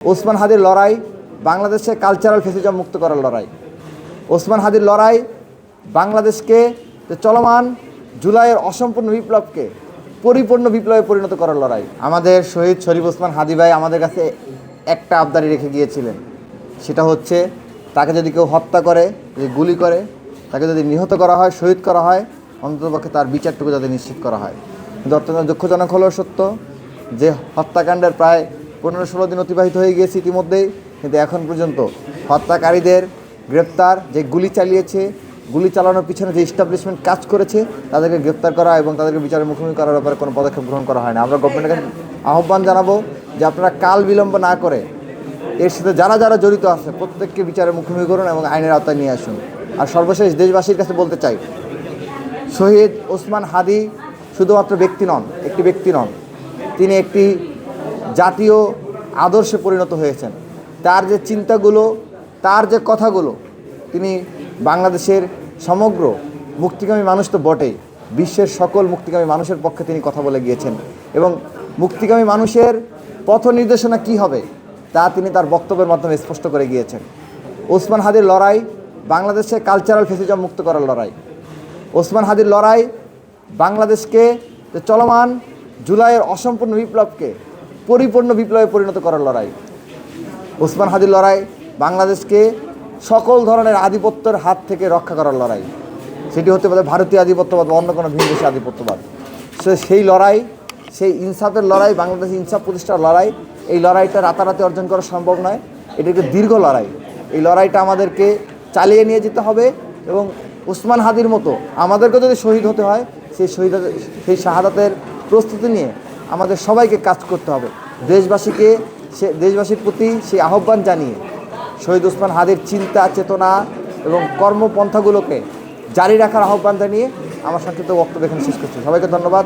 ওসমান হাদির লড়াই বাংলাদেশে কালচারাল ফ্যাসিজম মুক্ত করার লড়াই। ওসমান হাদির লড়াই বাংলাদেশকে চলমান জুলাইয়ের অসম্পূর্ণ বিপ্লবকে পরিপূর্ণ বিপ্লবে পরিণত করার লড়াই। আমাদের শহীদ শরীফ ওসমান হাদি ভাই আমাদের কাছে একটা আবদারি রেখে গিয়েছিলেন, সেটা হচ্ছে তাকে যদি কেউ হত্যা করে, যদি গুলি করে, তাকে যদি নিহত করা হয়, শহীদ করা হয়, অন্ততপক্ষে তার বিচারটুকু যাতে নিশ্চিত করা হয়। কিন্তু অত্যন্ত দুঃখজনক হলেও সত্য যে হত্যাকাণ্ডের প্রায় 15-16 দিন অতিবাহিত হয়ে গিয়েছে ইতিমধ্যেই, কিন্তু এখন পর্যন্ত হত্যাকারীদের গ্রেপ্তার, যে গুলি চালিয়েছে, গুলি চালানোর পিছনে যে এস্টাবলিশমেন্ট কাজ করেছে, তাদেরকে গ্রেপ্তার করা এবং তাদেরকে বিচারের মুখোমুখি করার ব্যাপারে কোনো পদক্ষেপ গ্রহণ করা হয় না। আমরা গভর্নমেন্টকে আহ্বান জানাবো যে আপনারা কাল বিলম্ব না করে এর সাথে যারা যারা জড়িত আছে প্রত্যেককে বিচারের মুখোমুখি করুন এবং আইনের আওতায় নিয়ে আসুন। আর সর্বশেষ দেশবাসীর কাছে বলতে চাই, শহীদ ওসমান হাদি শুধুমাত্র ব্যক্তি নন, একটি ব্যক্তি নন, তিনি একটি জাতীয় আদর্শে পরিণত হয়েছেন। তার যে চিন্তাগুলো, তার যে কথাগুলো, তিনি বাংলাদেশের সমগ্র মুক্তিকামী মানুষ তো বটেই, বিশ্বের সকল মুক্তিকামী মানুষের পক্ষে তিনি কথা বলে গিয়েছেন এবং মুক্তিকামী মানুষের পথ নির্দেশনা কী হবে তা তিনি তার বক্তব্যের মাধ্যমে স্পষ্ট করে গিয়েছেন। ওসমান হাদির লড়াই বাংলাদেশে কালচারাল ফ্যাসিজম মুক্ত করার লড়াই। ওসমান হাদির লড়াই বাংলাদেশকে চলমান জুলাইয়ের অসম্পূর্ণ বিপ্লবকে পরিপূর্ণ বিপ্লবে পরিণত করার লড়াই। ওসমান হাদির লড়াই বাংলাদেশকে সকল ধরনের আধিপত্যের হাত থেকে রক্ষা করার লড়াই, সেটি হতে পারে ভারতীয় আধিপত্যবাদ বা অন্য কোনো ভিনদেশী আধিপত্যবাদ। সেই লড়াই, সেই ইনসাফের লড়াই, বাংলাদেশে ইনসাফ প্রতিষ্ঠার লড়াই। এই লড়াইটা রাতারাতি অর্জন করা সম্ভব নয়, এটি একটি দীর্ঘ লড়াই। এই লড়াইটা আমাদেরকে চালিয়ে নিয়ে যেতে হবে এবং ওসমান হাদির মতো আমাদেরকে যদি শহীদ হতে হয়, সেই শাহাদাতের প্রস্তুতি নিয়ে আমাদের সবাইকে কাজ করতে হবে। দেশবাসীর প্রতি সেই আহ্বান জানিয়ে শহীদ ওসমান হাদির চিন্তা, চেতনা এবং কর্মপন্থাগুলোকে জারি রাখার আহ্বান জানিয়ে আমার সংক্ষিপ্ত বক্তব্য এখানে শেষ করছি। সবাইকে ধন্যবাদ।